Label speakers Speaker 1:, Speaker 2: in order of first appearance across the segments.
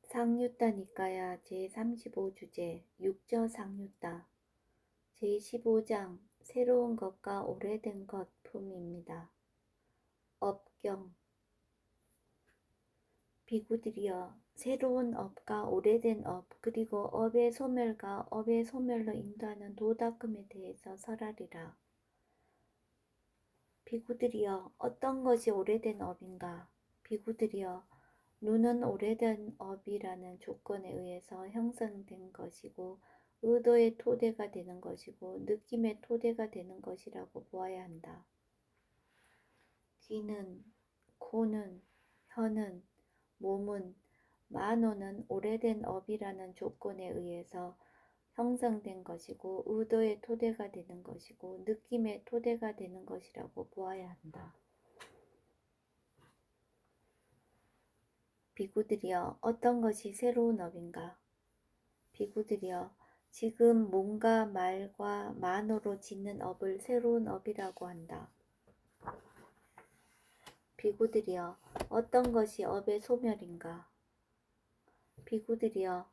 Speaker 1: 상유따니까야 제35주제 육저상유따 제15장 새로운 것과 오래된 것 품입니다. 업경 비구들이여 새로운 업과 오래된 업 그리고 업의 소멸과 업의 소멸로 인도하는 도닦음에 대해서 설하리라. 비구들이여 어떤 것이 오래된 업인가? 비구들이여 눈은 오래된 업이라는 조건에 의해서 형성된 것이고 의도의 토대가 되는 것이고 느낌의 토대가 되는 것이라고 보아야 한다. 귀는, 코는, 혀는, 몸은, 만호는 오래된 업이라는 조건에 의해서 형성된 것이고 의도의 토대가 되는 것이고 느낌의 토대가 되는 것이라고 보아야 한다. 비구들이여 어떤 것이 새로운 업인가? 비구들이여 지금 몸과 말과 만호로 짓는 업을 새로운 업이라고 한다. 비구들이여 어떤 것이 업의 소멸인가? 비구들이여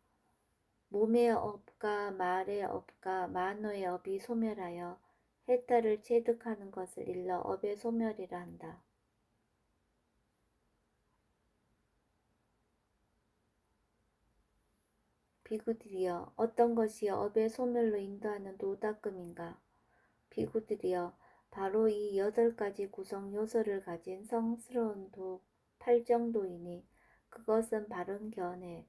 Speaker 1: 몸의 업과 말의 업과 만호의 업이 소멸하여 해탈을 체득하는 것을 일러 업의 소멸이라 한다. 비구들이여 어떤 것이 업의 소멸로 인도하는 도닦음인가? 비구들이여 바로 이 8가지 구성 요소를 가진 성스러운 도 8정도이니 그것은 바른 견해,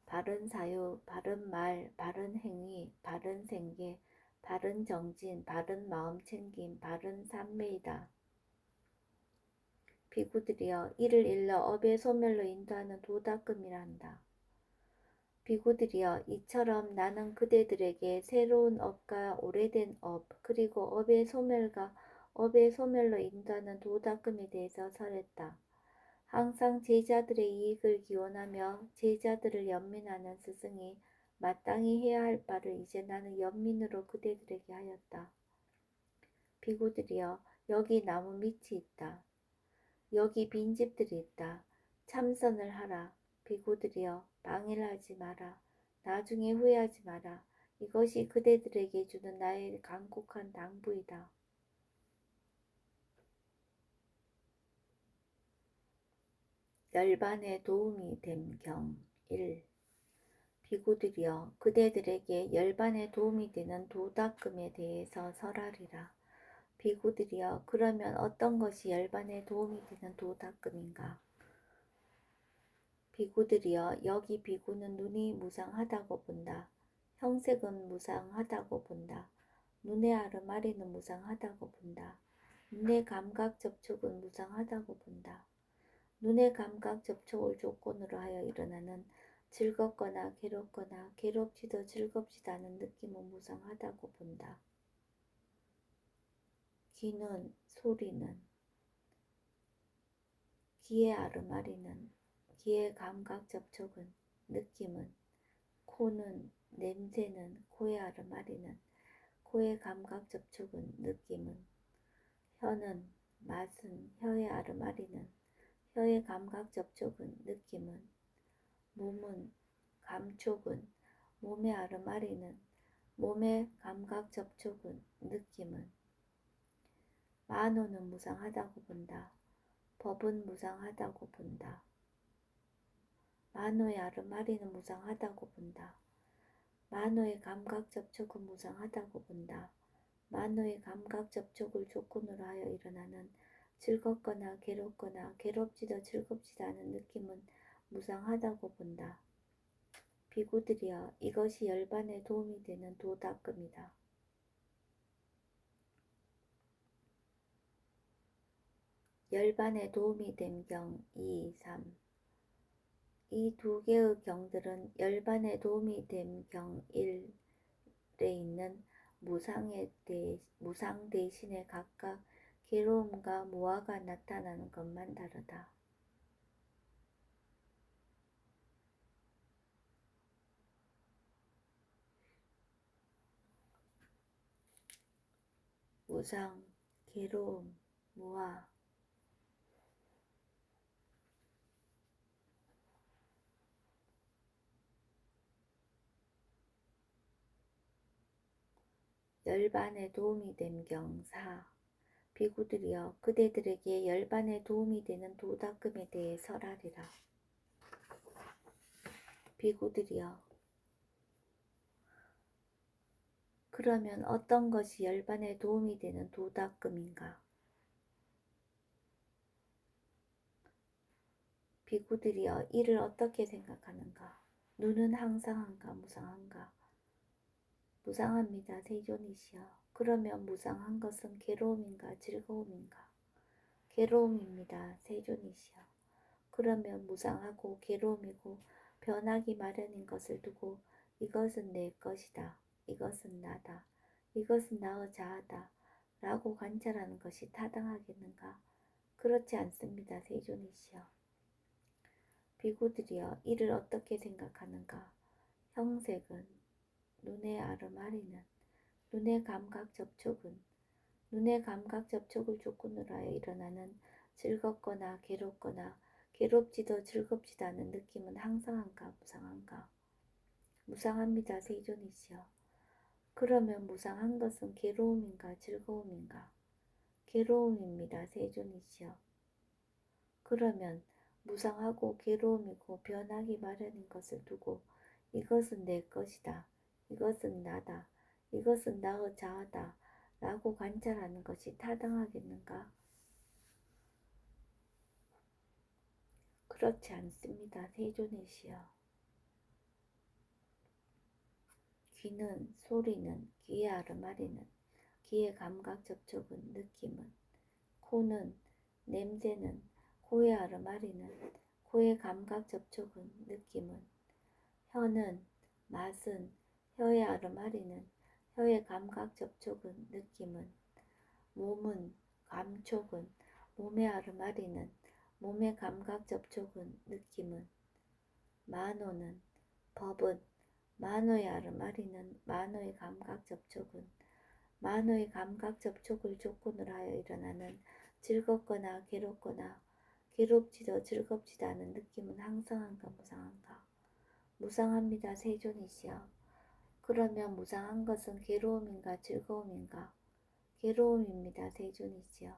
Speaker 1: 바른 사유, 바른 말, 바른 행위, 바른 생계, 바른 정진, 바른 마음 챙김, 바른 삼매이다. 비구들이여 이를 일러 업의 소멸로 인도하는 도닦음이라 한다. 비구들이여 이처럼 나는 그대들에게 새로운 업과 오래된 업 그리고 업의 소멸과 업의 소멸로 인도하는 도닦음에 대해서 설했다. 항상 제자들의 이익을 기원하며 제자들을 연민하는 스승이 마땅히 해야 할 바를 이제 나는 연민으로 그대들에게 하였다. 비구들이여 여기 나무 밑이 있다. 여기 빈집들이 있다. 참선을 하라. 비구들이여 방해를 하지 마라. 나중에 후회하지 마라. 이것이 그대들에게 주는 나의 간곡한 당부이다. 열반에 도움이 됨 경 1. 비구들이여 그대들에게 열반에 도움이 되는 도닦음에 대해서 설하리라. 비구들이여 그러면 어떤 것이 열반에 도움이 되는 도닦음인가? 비구들이여 여기 비구는 눈이 무상하다고 본다. 형색은 무상하다고 본다. 눈의 아르마리는 무상하다고 본다. 눈의 감각 접촉은 무상하다고 본다. 눈의 감각 접촉을 조건으로 하여 일어나는 즐겁거나 괴롭거나 괴롭지도 즐겁지도 않은 느낌은 무상하다고 본다. 귀는, 소리는, 귀의 아르마리는, 귀의 감각 접촉은, 느낌은, 코는, 냄새는, 코의 아르마리는, 코의 감각 접촉은, 느낌은, 혀는, 맛은, 혀의 아르마리는, 혀의 감각 접촉은, 느낌은, 몸은, 감촉은, 몸의 아르마리는, 몸의 감각 접촉은, 느낌은, 만호는 무상하다고 본다. 법은 무상하다고 본다. 만호의 아르마리는 무상하다고 본다. 만호의 감각 접촉은 무상하다고 본다. 만호의 감각 접촉을 조건으로 하여 일어나는 즐겁거나 괴롭거나 괴롭지도 즐겁지도 않은 느낌은 무상하다고 본다. 비구들이여 이것이 열반에 도움이 되는 도닦음이다. 열반에 도움이 된 경 2, 3. 이 두 개의 경들은 열반에 도움이 된 경 1에 있는 무상 대신에 각각 괴로움과 무아가 나타나는 것만 다르다. 무상, 괴로움, 무아. 열반에 도움이 됨 경사. 비구들이여 그대들에게 열반에 도움이 되는 도닦음에 대해 설하리라. 비구들이여 그러면 어떤 것이 열반에 도움이 되는 도닦음인가? 비구들이여 이를 어떻게 생각하는가? 눈은 항상한가 무상한가? 무상합니다. 세존이시여. 그러면 무상한 것은 괴로움인가 즐거움인가? 괴로움입니다. 세존이시여. 그러면 무상하고 괴로움이고 변하기 마련인 것을 두고 이것은 내 것이다. 이것은 나다. 이것은 나의 자아다. 라고 관찰하는 것이 타당하겠는가? 그렇지 않습니다. 세존이시여. 비구들이여 이를 어떻게 생각하는가? 형색은 눈의 아르마리는 눈의 감각 접촉은 눈의 감각 접촉을 조건으로 하여 일어나는 즐겁거나 괴롭거나 괴롭지도 즐겁지도 않은 느낌은 항상한가 무상한가? 무상합니다. 세존이시여. 그러면 무상한 것은 괴로움인가 즐거움인가? 괴로움입니다. 세존이시여. 그러면 무상하고 괴로움이고 변하기 마련인 것을 두고 이것은 내 것이다. 이것은 나다. 이것은 나의 자아다. 라고 관찰하는 것이 타당하겠는가? 그렇지 않습니다. 세존이시여. 귀는 소리는 귀의 아르마리는 귀의 감각 접촉은 느낌은 코는 냄새는 코의 아르마리는 코의 감각 접촉은 느낌은 혀는 맛은 혀의 아르마리는 혀의 감각 접촉은 느낌은 몸은 감촉은 몸의 아르마리는 몸의 감각 접촉은 느낌은 만호는 법은 만호의 아르마리는 만호의 감각 접촉은 만호의 감각 접촉을 조건으로 하여 일어나는 즐겁거나 괴롭거나 괴롭지도 즐겁지도 않은 느낌은 항상한가 무상한가? 무상합니다. 세존이시여. 그러면 무상한 것은 괴로움인가 즐거움인가? 괴로움입니다. 세존이시여.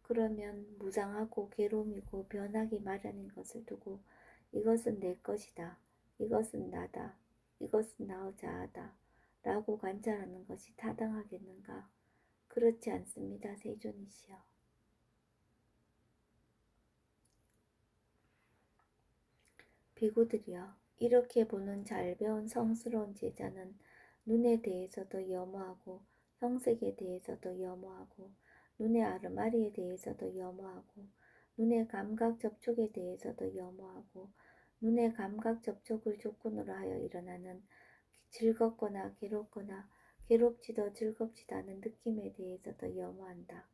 Speaker 1: 그러면 무상하고 괴로움이고 변하기 마련인 것을 두고 이것은 내 것이다. 이것은 나다. 이것은 나의 자아다. 라고 관찰하는 것이 타당하겠는가? 그렇지 않습니다. 세존이시여. 비구들이여 이렇게 보는 잘 배운 성스러운 제자는 눈에 대해서도 염호하고 형색에 대해서도 염호하고 눈의 아르마리에 대해서도 염호하고 눈의 감각 접촉에 대해서도 염호하고 눈의 감각 접촉을 조건으로 하여 일어나는 즐겁거나 괴롭거나 괴롭지도 즐겁지도 않은 느낌에 대해서도 염호한다.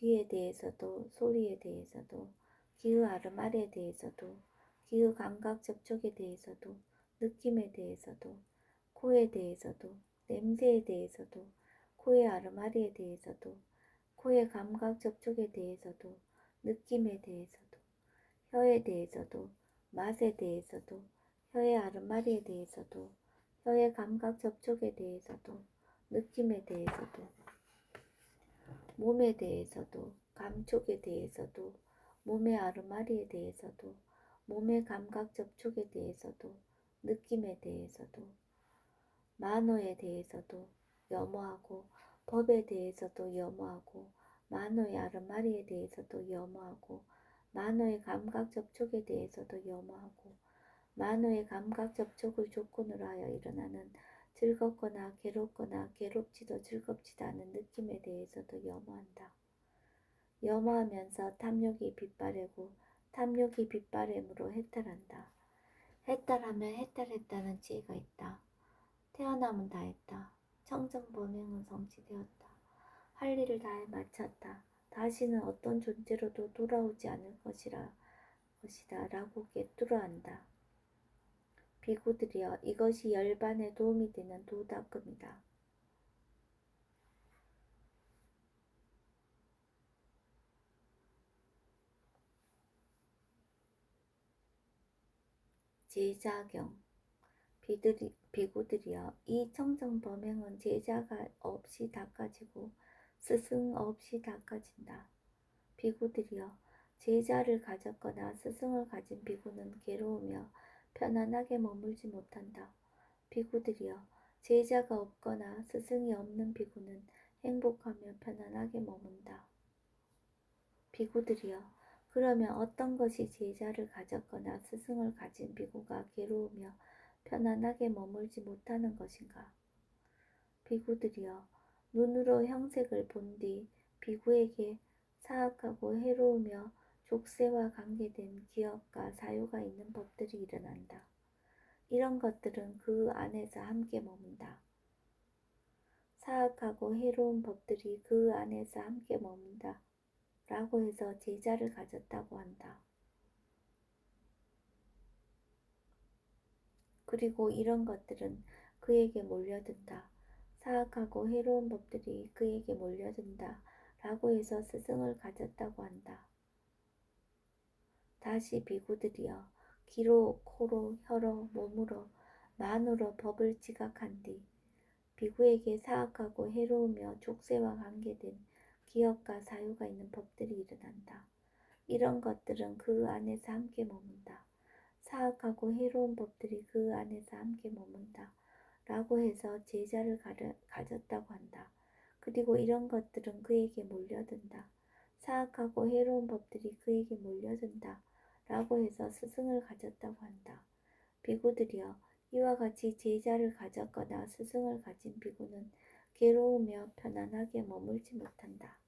Speaker 1: 귀에 대해서도 소리에 대해서도 귀의 아르마리에 대해서도 귀의 감각 접촉에 대해서도 느낌에 대해서도 코에 대해서도 냄새에 대해서도 코의 아르마리에 대해서도 코의 감각 접촉에 대해서도 느낌에 대해서도 혀에 대해서도 맛에 대해서도 혀의 아르마리에 대해서도 혀의 감각 접촉에 대해서도 느낌에 대해서도 몸에 대해서도 감촉에 대해서도 몸의 아르마리에 대해서도 몸의 감각 접촉에 대해서도 느낌에 대해서도 만호에 대해서도 염호하고 법에 대해서도 염호하고 만호의 아르마리에 대해서도 염호하고 만호의 감각 접촉에 대해서도 염호하고 만호의 감각 접촉을 조건으로 하여 일어나는 즐겁거나 괴롭거나 괴롭지도 즐겁지도 않은 느낌에 대해서도 염호한다. 염호하면서 탐욕이 빗바래고 탐욕이 빗바램으로 해탈한다. 해탈하면 해탈했다는 지혜가 있다. 태어남은 다했다. 청정범행은 성취되었다. 할 일을 다해 마쳤다. 다시는 어떤 존재로도 돌아오지 않을 것이다 라고 꿰뚫어한다. 비구들이여 이것이 열반에 도움이 되는 도닦음이다. 제자경 비구들이여 이 청정범행은 제자가 없이 닦아지고 스승 없이 닦아진다. 비구들이여 제자를 가졌거나 스승을 가진 비구는 괴로우며 편안하게 머물지 못한다. 비구들이여 제자가 없거나 스승이 없는 비구는 행복하며 편안하게 머문다. 비구들이여 그러면 어떤 것이 제자를 가졌거나 스승을 가진 비구가 괴로우며 편안하게 머물지 못하는 것인가? 비구들이여 눈으로 형색을 본 뒤 비구에게 사악하고 해로우며 족쇄와 관계된 기업과 사유가 있는 법들이 일어난다. 이런 것들은 그 안에서 함께 머문다. 사악하고 해로운 법들이 그 안에서 함께 머문다. 라고 해서 제자를 가졌다고 한다. 그리고 이런 것들은 그에게 몰려든다. 사악하고 해로운 법들이 그에게 몰려든다. 라고 해서 스승을 가졌다고 한다. 다시 비구들이여 귀로 코로 혀로 몸으로 만으로 법을 지각한 뒤 비구에게 사악하고 해로우며 족쇄와 관계된 기업과 사유가 있는 법들이 일어난다. 이런 것들은 그 안에서 함께 머문다. 사악하고 해로운 법들이 그 안에서 함께 머문다. 라고 해서 제자를 가졌다고 한다. 그리고 이런 것들은 그에게 몰려든다. 사악하고 해로운 법들이 그에게 몰려든다. 라고 해서 스승을 가졌다고 한다. 비구들이여 이와 같이 제자를 가졌거나 스승을 가진 비구는 괴로우며 편안하게 머물지 못한다.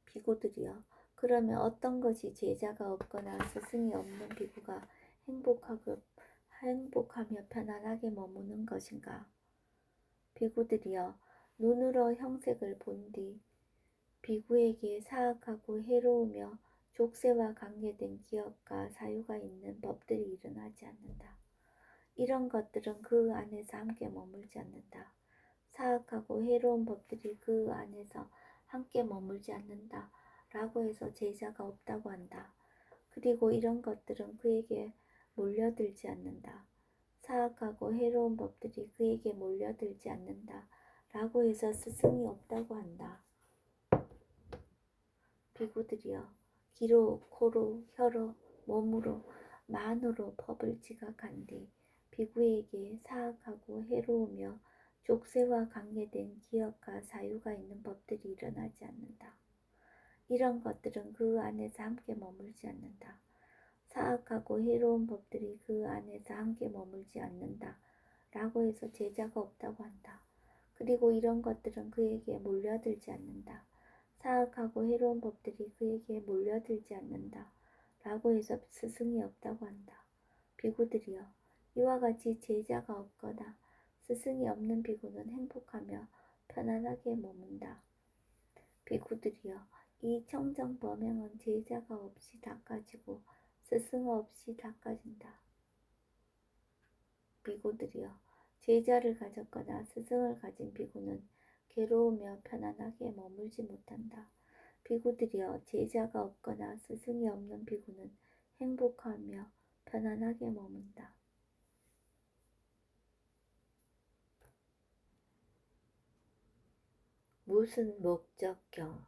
Speaker 1: 비구들이여 그러면 어떤 것이 제자가 없거나 스승이 없는 비구가 행복하며 편안하게 머무는 것인가? 비구들이여 눈으로 형색을 본 뒤 비구에게 사악하고 해로우며 족쇄와 관계된 기업과 사유가 있는 법들이 일어나지 않는다. 이런 것들은 그 안에서 함께 머물지 않는다. 사악하고 해로운 법들이 그 안에서 함께 머물지 않는다. 라고 해서 제자가 없다고 한다. 그리고 이런 것들은 그에게 몰려들지 않는다. 사악하고 해로운 법들이 그에게 몰려들지 않는다. 라고 해서 스승이 없다고 한다. 비구들이여 귀로 코로 혀로 몸으로 만으로 법을 지각한 뒤 비구에게 사악하고 해로우며 족쇄와 관계된 기업과 사유가 있는 법들이 일어나지 않는다. 이런 것들은 그 안에서 함께 머물지 않는다. 사악하고 해로운 법들이 그 안에서 함께 머물지 않는다. 라고 해서 제자가 없다고 한다. 그리고 이런 것들은 그에게 몰려들지 않는다. 사악하고 해로운 법들이 그에게 몰려들지 않는다. 라고 해서 스승이 없다고 한다. 비구들이여 이와 같이 제자가 없거나 스승이 없는 비구는 행복하며 편안하게 머문다. 비구들이여 이 청정범행은 제자가 없이 닦아지고 스승 없이 닦아진다. 비구들이여 제자를 가졌거나 스승을 가진 비구는 괴로우며 편안하게 머물지 못한다. 비구들이여 제자가 없거나 스승이 없는 비구는 행복하며 편안하게 머문다. 무슨 목적경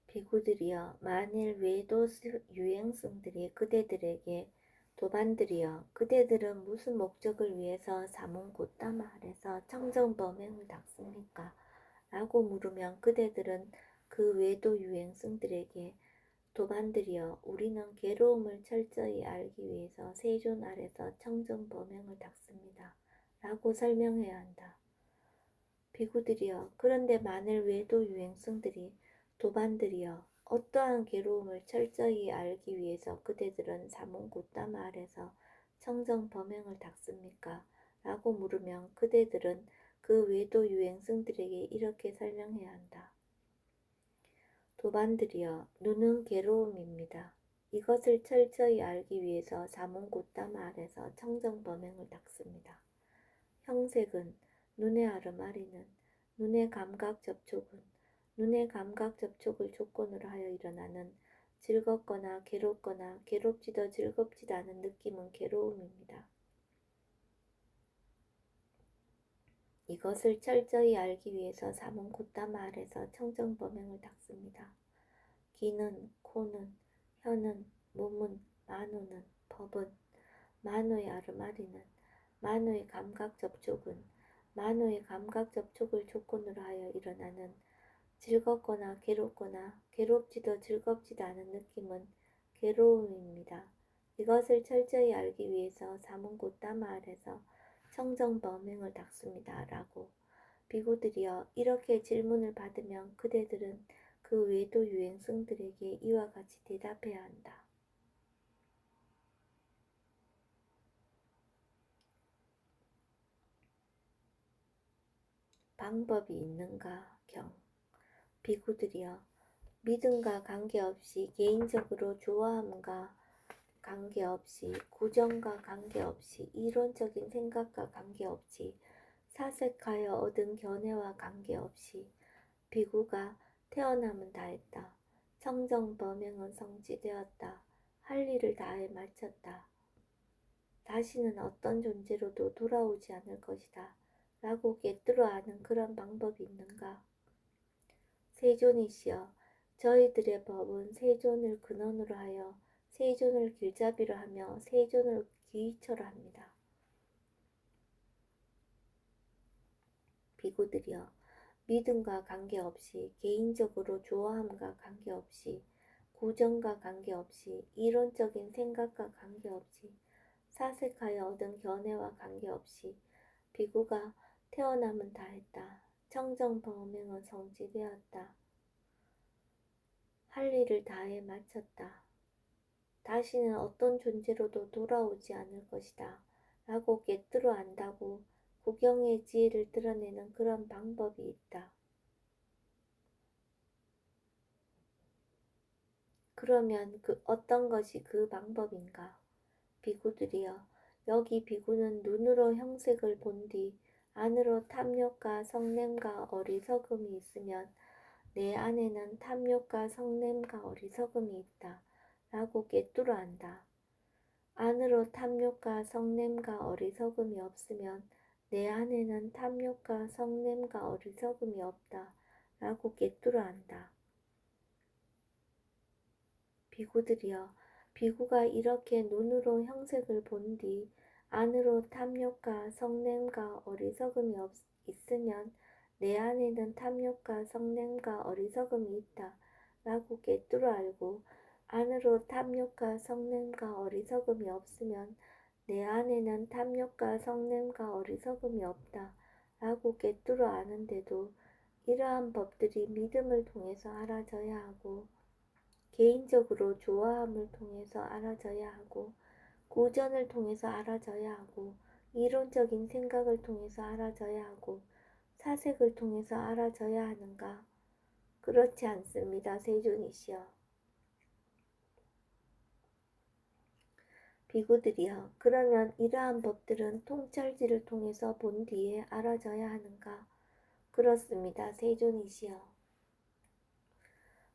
Speaker 1: 비구들이여 만일 외도 유행성들이 그대들에게 도반들이여 그대들은 무슨 목적을 위해서 사문 곧다마 아래서 청정범행을 닦습니까? 라고 물으면 그대들은 그 외도 유행성들에게 도반들이여 우리는 괴로움을 철저히 알기 위해서 세존 아래서 청정범행을 닦습니다. 라고 설명해야 한다. 비구들이여 그런데 만일 외도 유행성들이 도반들이여 어떠한 괴로움을 철저히 알기 위해서 그대들은 사문 곧다마 아래서 청정 범행을 닦습니까? 라고 물으면 그대들은 그 외도 유행성들에게 이렇게 설명해야 한다. 도반들이여 눈은 괴로움입니다. 이것을 철저히 알기 위해서 사문 곧다마 아래서 청정 범행을 닦습니다. 형색은 눈의 아르마리는 눈의 감각 접촉은 눈의 감각 접촉을 조건으로 하여 일어나는 즐겁거나 괴롭거나 괴롭지도 즐겁지도 않은 느낌은 괴로움입니다. 이것을 철저히 알기 위해서 삼은 곶담 아래서 청정범행을 닦습니다. 귀는, 코는, 혀는, 몸은, 만우는, 법은, 만우의 아르마리는, 만우의 감각 접촉은, 만우의 감각 접촉을 조건으로 하여 일어나는 즐겁거나 괴롭거나 괴롭지도 즐겁지도 않은 느낌은 괴로움입니다. 이것을 철저히 알기 위해서 삼은 곶담 아래서 청정범행을 닦습니다. 라고 비구들이여 이렇게 질문을 받으면 그대들은 그 외도 유행승들에게 이와 같이 대답해야 한다. 방법이 있는가? 경. 비구들이여 믿음과 관계없이 개인적으로 좋아함과 관계없이 구정과 관계없이 이론적인 생각과 관계없이 사색하여 얻은 견해와 관계없이 비구가 태어남은 다했다. 청정범행은 성취되었다. 할 일을 다해 마쳤다. 다시는 어떤 존재로도 돌아오지 않을 것이다. 라고 꿰뚫어 아는 그런 방법이 있는가? 세존이시여 저희들의 법은 세존을 근원으로 하여 세존을 길잡이로 하며 세존을 기위처로 합니다. 비구들이여 믿음과 관계없이 개인적으로 좋아함과 관계없이 구정과 관계없이 이론적인 생각과 관계없이 사색하여 얻은 견해와 관계없이 비구가 태어남은 다했다. 청정범행은 성취되었다. 할 일을 다해 마쳤다. 다시는 어떤 존재로도 돌아오지 않을 것이다. 라고 꿰뚫어 안다고 구경의 지혜를 드러내는 그런 방법이 있다. 그러면 어떤 것이 그 방법인가? 비구들이여 여기 비구는 눈으로 형색을 본 뒤 안으로 탐욕과 성냄과 어리석음이 있으면 내 안에는 탐욕과 성냄과 어리석음이 있다. 라고 꿰뚫어 안다. 안으로 탐욕과 성냄과 어리석음이 없으면 내 안에는 탐욕과 성냄과 어리석음이 없다. 라고 꿰뚫어 안다. 비구들이여 비구가 이렇게 눈으로 형색을 본 뒤 안으로 탐욕과 성냄과 어리석음이 있으면 내 안에는 탐욕과 성냄과 어리석음이 있다. 라고 꿰뚫어 알고 안으로 탐욕과 성냄과 어리석음이 없으면 내 안에는 탐욕과 성냄과 어리석음이 없다. 라고 꿰뚫어 아는데도 이러한 법들이 믿음을 통해서 알아져야 하고 개인적으로 좋아함을 통해서 알아져야 하고 고전을 통해서 알아져야 하고 이론적인 생각을 통해서 알아져야 하고 사색을 통해서 알아져야 하는가? 그렇지 않습니다. 세존이시여. 비구들이여 그러면 이러한 법들은 통찰지를 통해서 본 뒤에 알아져야 하는가? 그렇습니다. 세존이시여.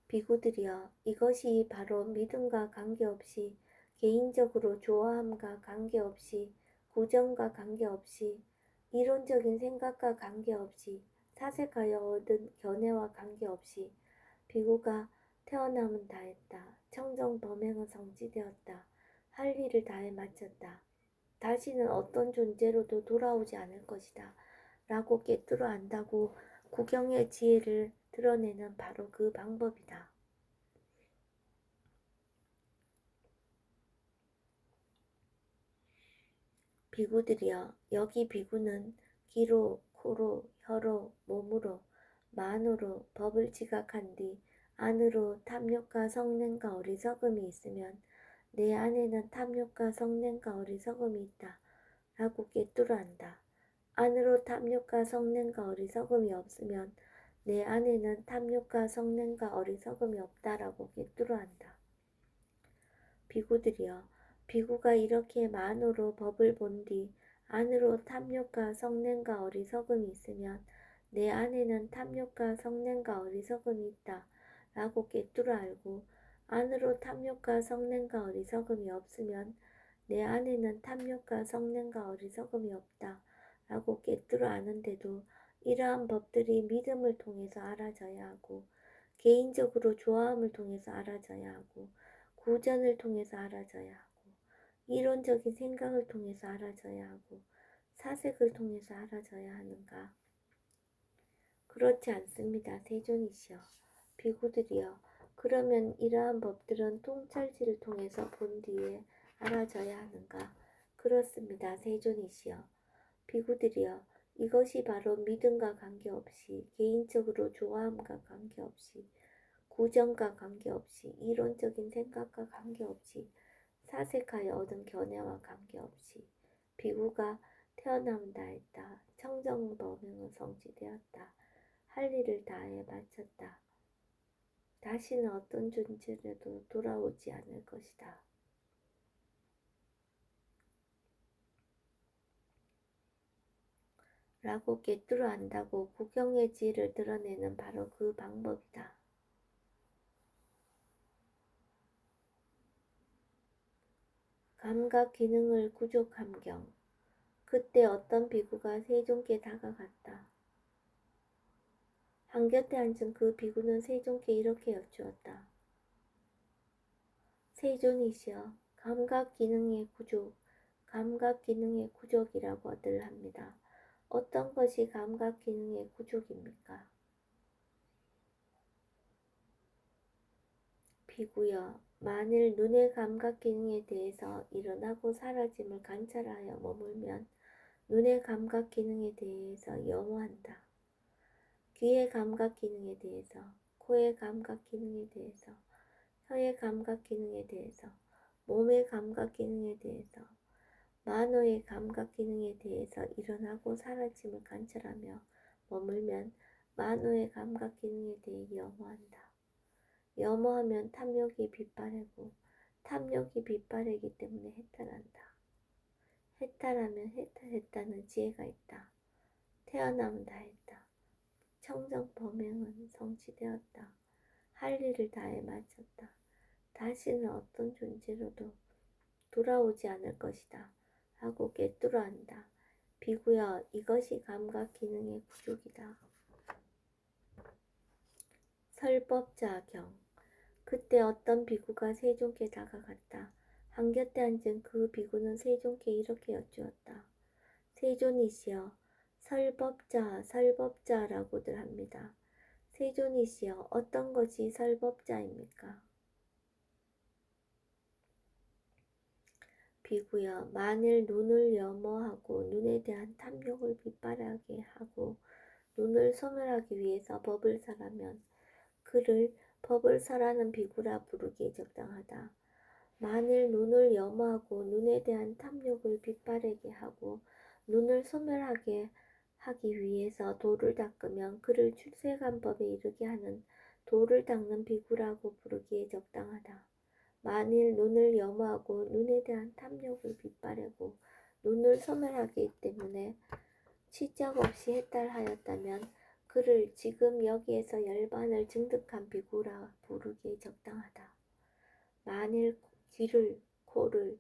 Speaker 1: 비구들이여 이것이 바로 믿음과 관계없이 개인적으로 좋아함과 관계없이 구정과 관계없이 이론적인 생각과 관계없이 사색하여 얻은 견해와 관계없이 비구가 태어남은 다했다. 청정범행은 성취되었다. 할 일을 다해 마쳤다. 다시는 어떤 존재로도 돌아오지 않을 것이다. 라고 꿰뚫어 안다고 구경의 지혜를 드러내는 바로 그 방법이다. 비구들이여 여기 비구는 귀로, 코로, 혀로, 몸으로, 만으로 법을 지각한 뒤 안으로 탐욕과 성냄과 어리석음이 있으면 내 안에는 탐욕과 성냄과 어리석음이 있다. 라고 꿰뚫어 안다. 안으로 탐욕과 성냄과 어리석음이 없으면 내 안에는 탐욕과 성냄과 어리석음이 없다라고 꿰뚫어 안다. 비구들이여 비구가 이렇게 만으로 법을 본 뒤 안으로 탐욕과 성냄과 어리석음이 있으면 내 안에는 탐욕과 성냄과 어리석음이 있다. 라고 꿰뚫어 알고 안으로 탐욕과 성냄과 어리석음이 없으면 내 안에는 탐욕과 성냄과 어리석음이 없다 라고 꿰뚫어 아는데도 이러한 법들이 믿음을 통해서 알아져야 하고 개인적으로 좋아함을 통해서 알아져야 하고 구전을 통해서 알아져야 하고 이론적인 생각을 통해서 알아져야 하고 사색을 통해서 알아져야 하는가? 그렇지 않습니다. 세존이시여. 비구들이여. 그러면 이러한 법들은 통찰지를 통해서 본 뒤에 알아져야 하는가? 그렇습니다. 세존이시여. 비구들이여. 이것이 바로 믿음과 관계없이 개인적으로 좋아함과 관계없이 구정과 관계없이 이론적인 생각과 관계없이 사색하여 얻은 견해와 관계없이 비구가 태어남다 했다. 청정범행은 성취되었다. 할 일을 다해 마쳤다. 다시는 어떤 존재라도 돌아오지 않을 것이다. 라고 꿰뚫어 안다고 구경의 지혜를 드러내는 바로 그 방법이다. 감각 기능을 구족함경. 그때 어떤 비구가 세존께 다가갔다. 한곁에 앉은 그 비구는 세존께 이렇게 여쭈었다. 세존이시여, 감각 기능의 구족, 감각 기능의 구족이라고들 합니다. 어떤 것이 감각 기능의 구족입니까? 비구여, 만일 눈의 감각 기능에 대해서 일어나고 사라짐을 관찰하여 머물면 눈의 감각 기능에 대해서 염원한다. 귀의 감각 기능에 대해서, 코의 감각 기능에 대해서, 혀의 감각 기능에 대해서, 몸의 감각 기능에 대해서, 만호의 감각 기능에 대해서 일어나고 사라짐을 관찰하며 머물면 만호의 감각 기능에 대해 염원한다. 염원하면 탐욕이 빗바래고 탐욕이 빗바래기 때문에 해탈한다. 해탈하면 해탈했다는 지혜가 있다. 태어남다 했다. 청정 범행은 성취되었다. 할 일을 다해 마쳤다. 다시는 어떤 존재로도 돌아오지 않을 것이다. 하고 꿰뚫어 안다. 비구여, 이것이 감각 기능의 구족이다. 설법자경. 그때 어떤 비구가 세존께 다가갔다. 한곁에 앉은 그 비구는 세존께 이렇게 여쭈었다. 세존이시여, 설법자, 설법자라고들 합니다. 세존이시여, 어떤 것이 설법자입니까? 비구여, 만일 눈을 염어하고 눈에 대한 탐욕을 빗바라게 하고 눈을 소멸하기 위해서 법을 설하면 그를 법을 설하는 비구라 부르기에 적당하다. 만일 눈을 염어하고 눈에 대한 탐욕을 빗바라게 하고 눈을 소멸하게 하기 위해서 돌을 닦으면 그를 출세간법에 이르게 하는 돌을 닦는 비구라고 부르기에 적당하다. 만일 눈을 염어하고 눈에 대한 탐욕을 빗바라고 눈을 소멸하기 때문에 치적 없이 해탈하였다면 그를 지금 여기에서 열반을 증득한 비구라 부르기에 적당하다. 만일 귀를, 코를,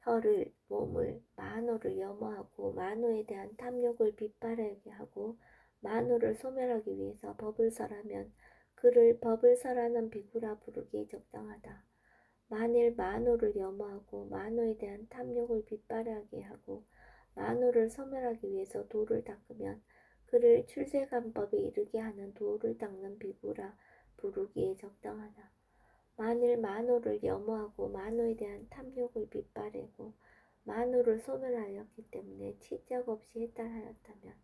Speaker 1: 혀를, 몸을, 만호를 염어하고 만호에 대한 탐욕을 빗바라게 하고 만호를 소멸하기 위해서 법을 설하면 그를 법을 설하는 비구라 부르기에 적당하다. 만일 만호를 염어하고 만호에 대한 탐욕을 빗바라게 하고 만호를 소멸하기 위해서 돌을 닦으면 그를 출세간법에 이르게 하는 돌을 닦는 비구라 부르기에 적당하다. 만일 만호를 염어하고 만호에 대한 탐욕을 빗바래고 만호를 소멸하였기 때문에 치적 없이 해탈하였다면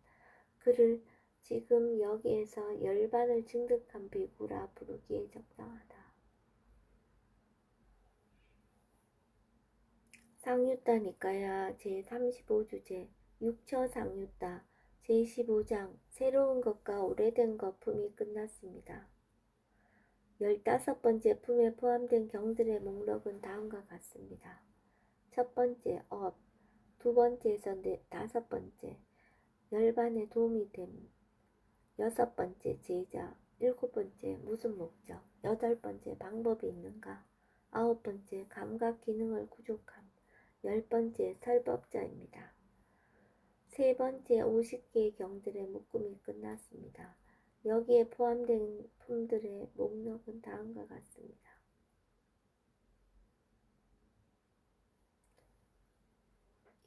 Speaker 1: 그를 지금 여기에서 열반을 증득한 비구라 부르기에 적당하다. 상유따 니까야 제35주제 육처상유따 제15장 새로운 것과 오래된 것 품이 끝났습니다. 15번째 품에 포함된 경들의 목록은 다음과 같습니다. 첫 번째 업, 두 번째에서 다섯 번째 열반에 도움이 됨, 여섯 번째 제자, 7번째, 무슨 목적? 8번째, 방법이 있는가? 9번째, 감각 기능을 부족함. 10번째, 설법자입니다. 3번째, 50개의 경들의 묶음이 끝났습니다. 여기에 포함된 품들의 목록은 다음과 같습니다.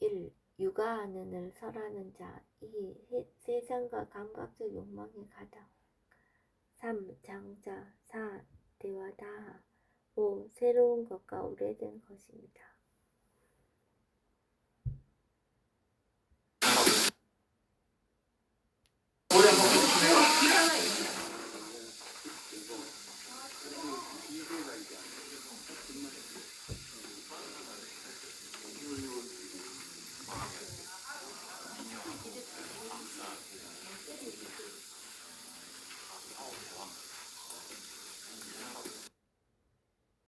Speaker 1: 1. 육아하는 을 설하는 자. 2. 세상과 감각적 욕망에 가다. 3. 장자. 4. 대화다하. 5. 새로운 것과 오래된 것입니다.